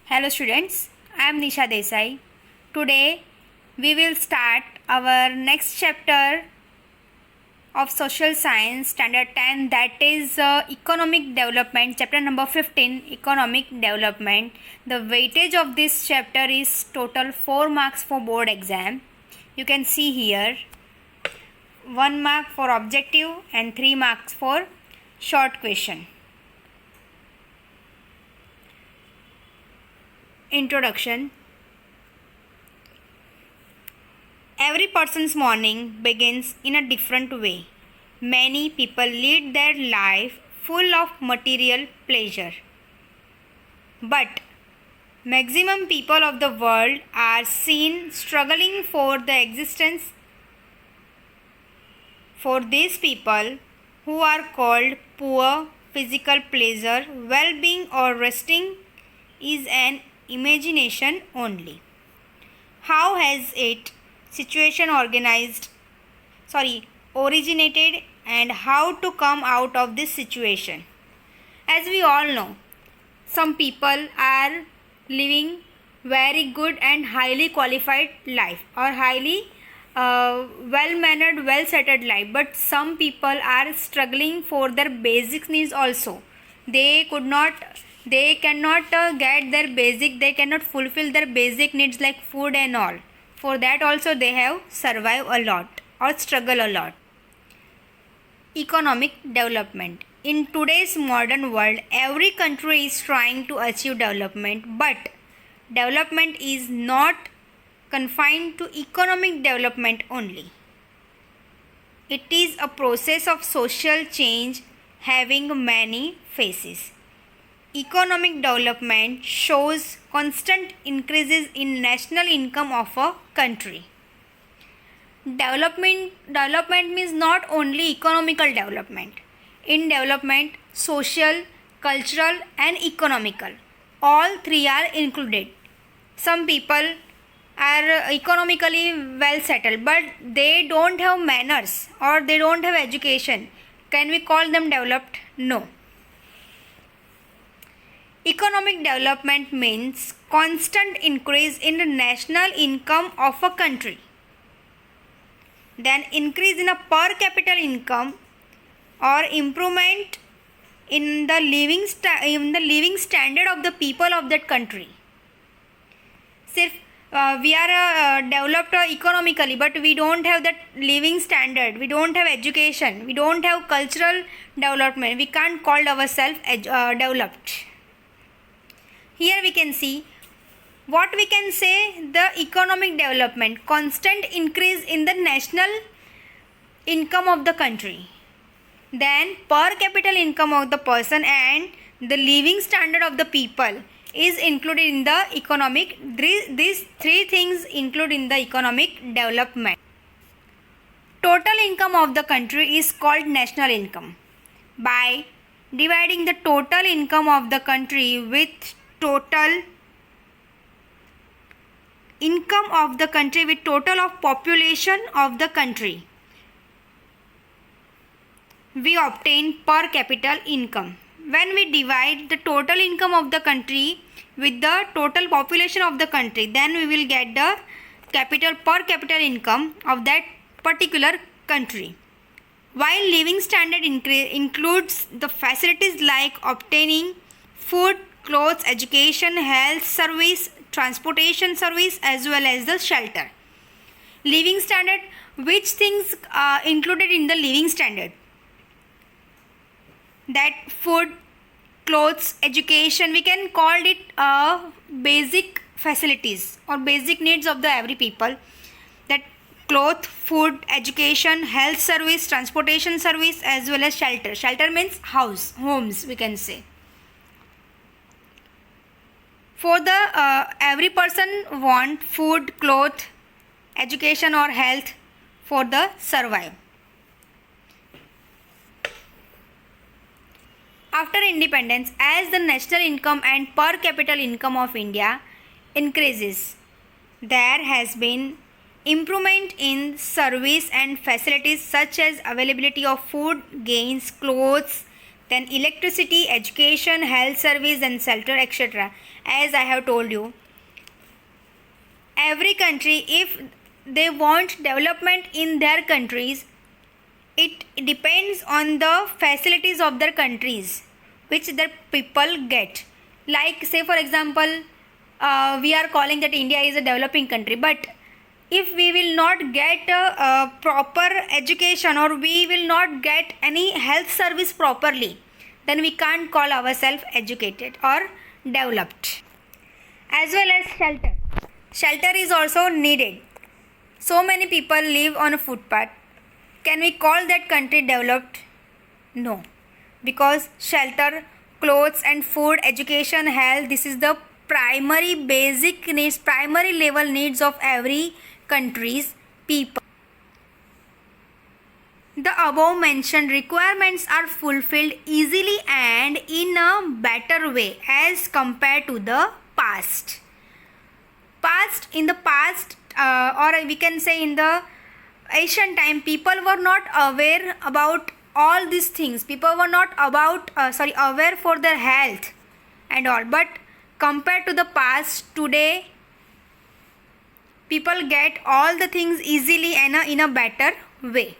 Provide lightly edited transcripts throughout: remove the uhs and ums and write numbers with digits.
Hello students, I am Nisha Desai. Today we will start our next chapter of social science standard 10, that is economic development, chapter number 15, economic development. The weightage of this chapter is total 4 marks for board exam. You can see here 1 mark for objective and 3 marks for short question. Introduction. Every person's morning begins in a different way. Many people lead their life full of material pleasure. But maximum people of the world are seen struggling for the existence. For these people, who are called poor, physical pleasure, well-being or resting is an imagination only. How has it originated and how to come out of this situation? As we all know, some people are living very good and highly qualified life or highly well-mannered, well-settled life, but some people are struggling for their basic needs also. They cannot they cannot fulfill their basic needs like food and all. For that also they have survived a lot or struggle a lot. Economic development. In today's modern world, every country is trying to achieve development, but development is not confined to economic development only. It is a process of social change having many phases. Economic development shows constant increases in national income of a country. Development means not only economical development. In development, social, cultural and economical, all three are included. Some people are economically well settled, but they don't have manners or they don't have education. Can we call them developed? No. Economic development means constant increase in the national income of a country. Then increase in a per capita income or improvement in the living standard of the people of that country. We are developed economically, but we don't have that living standard, we don't have education, we don't have cultural development. We can't call ourselves developed. Here we can see what we can say: the economic development, constant increase in the national income of the country, then per capita income of the person and the living standard of the people is included in the economic. These three things include in the economic development. Total income of the country is called national income. By dividing the total income of the country with total income of the country with total of population of the country, we obtain per capita income. When we divide the total income of the country with the total population of the country, then we will get the per capita income of that particular country. While living standard includes the facilities like obtaining food, clothes, education, health service, transportation service as well as the shelter. Living standard, which things included in the living standard? That food, clothes, education, we can call it basic facilities or basic needs of the every people. That cloth, food, education, health service, transportation service as well as shelter. Shelter means homes we can say. For the every person want food, cloth, education or health for the survive. After independence, as the national income and per capita income of India increases, there has been improvement in service and facilities such as availability of food, gains, clothes, then electricity, education, health service and shelter, etc. As I have told you, every country, if they want development in their countries, it depends on the facilities of their countries which their people get. Like, say for example, we are calling that India is a developing country, but if we will not get a proper education, or we will not get any health service properly, then we can't call ourselves educated or developed. As well as shelter. Shelter is also needed. So many people live on a footpath. Can we call that country developed? No. Because shelter, clothes and food, education, health, this is the primary basic needs, primary level needs of every country's people. The above mentioned requirements are fulfilled easily and in a better way as compared to the past. In the past, or we can say in the ancient time, people were not aware about all these things. People were not aware for their health and all. But compared to the past, today people get all the things easily and in a better way.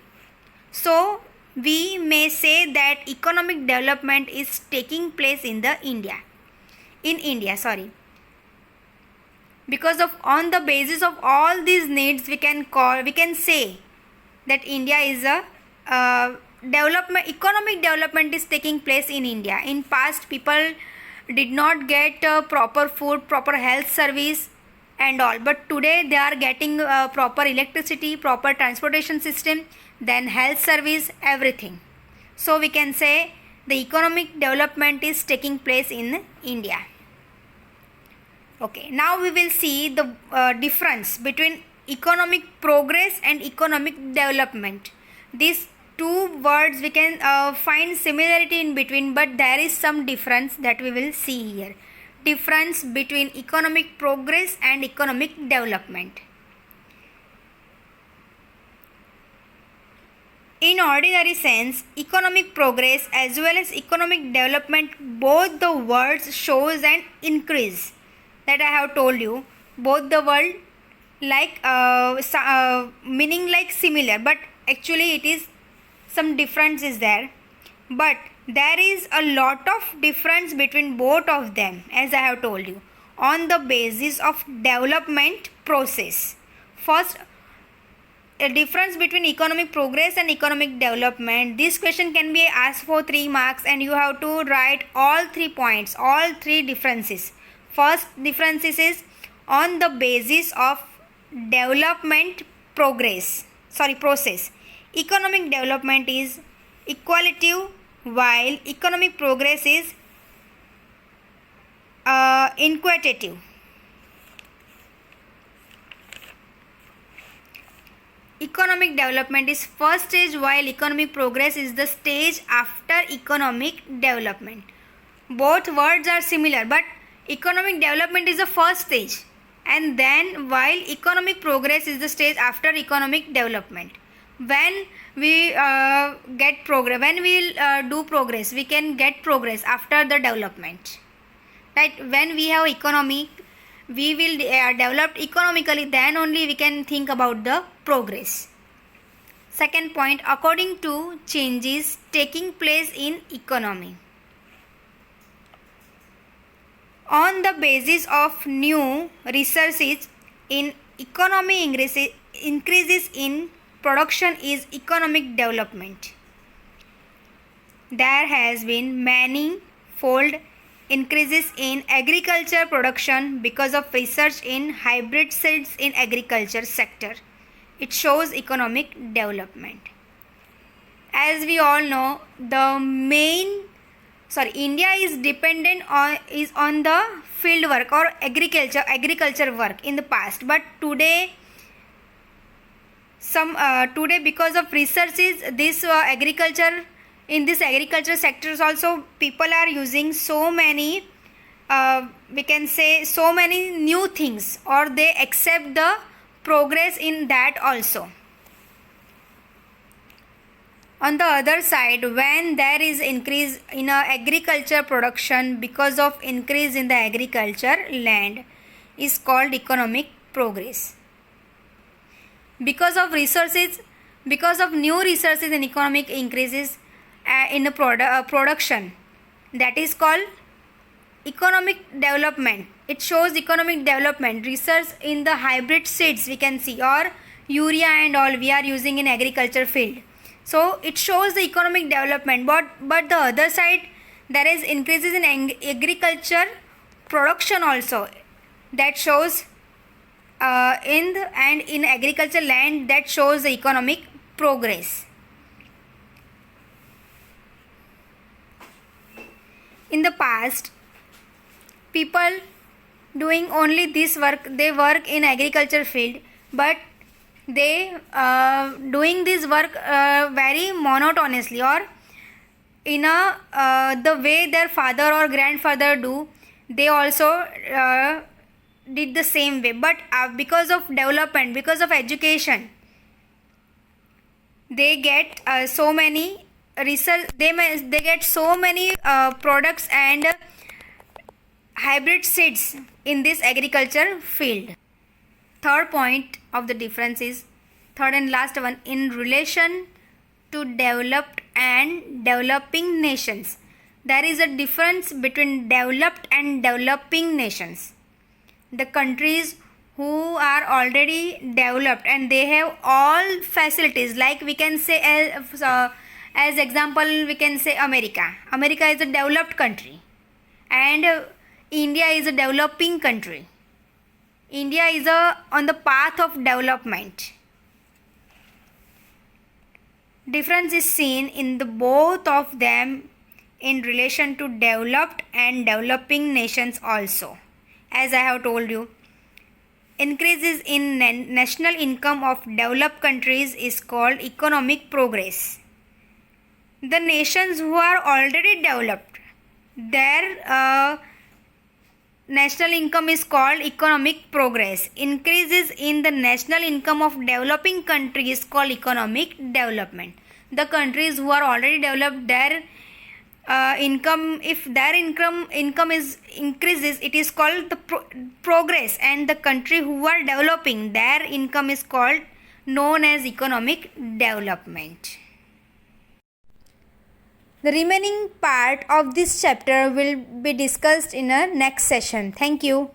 So we may say that economic development is taking place in India. Because on the basis of all these needs, we can say that India is economic development is taking place in India. In past, people did not get proper food, proper health service and all, but today they are getting proper electricity, proper transportation system, then health service, everything. So we can say the economic development is taking place in India. Okay, now we will see the difference between economic progress and economic development. These two words we can find similarity in between, but there is some difference that we will see here. Difference between economic progress and economic development. In ordinary sense, economic progress as well as economic development, both the words shows an increase. That I have told you, both the word like meaning like similar, but actually it is some difference is there. But there is a lot of difference between both of them, as I have told you, on the basis of development process. First, a difference between economic progress and economic development. This question can be asked for 3 marks and you have to write all 3 points, all 3 differences. First difference is on the basis of development process. Economic development is equalitative, while economic progress is inquitative. Economic development is first stage, while economic progress is the stage after economic development. Both words are similar, but economic development is the first stage, and then while economic progress is the stage after economic development. When we get progress, when we do progress, we can get progress after the development, right? When we have economy, we will develop economically, then only we can think about the progress. Second point, according to changes taking place in economy. On the basis of new resources in economy, increases in production is economic development. There has been manifold increases in agriculture production because of research in hybrid seeds in agriculture sector. It shows economic development. As we all know, India is dependent on the field work or agriculture work in the past, but today because of researches, this agriculture sectors also, people are using so many we can say so many new things, or they accept the progress in that also. On the other side, when there is increase in agriculture production because of increase in the agriculture land is called economic progress. Because of new resources and economic increases in the production, that is called economic development. It shows economic development. Research in the hybrid seeds we can see, or urea and all we are using in agriculture field. So it shows the economic development, but the other side there is increases in agriculture production also, that shows in agriculture land, that shows the economic progress. In the past, people doing only this work, they work in agriculture field, but they doing this work very monotonously, or in the way their father or grandfather do, they also did the same way. But because of development, because of education, they get so many research, they get so many products and hybrid seeds in this agriculture field. Third point of the difference is, third and last one, in relation to developed and developing nations. There is a difference between developed and developing nations. The countries who are already developed and they have all facilities, like we can say as example we can say America. America is a developed country and India is a developing country. India is on the path of development. Difference is seen in the both of them in relation to developed and developing nations also. As I have told you, increases in national income of developed countries is called economic progress. The nations who are already developed, their national income is called economic progress. Increases in the national income of developing countries is called economic development. The countries who are already developed, their income, if their income is increases, it is called the progress, and the country who are developing, their income is called known as economic development. The remaining part of this chapter will be discussed in a next session. Thank you.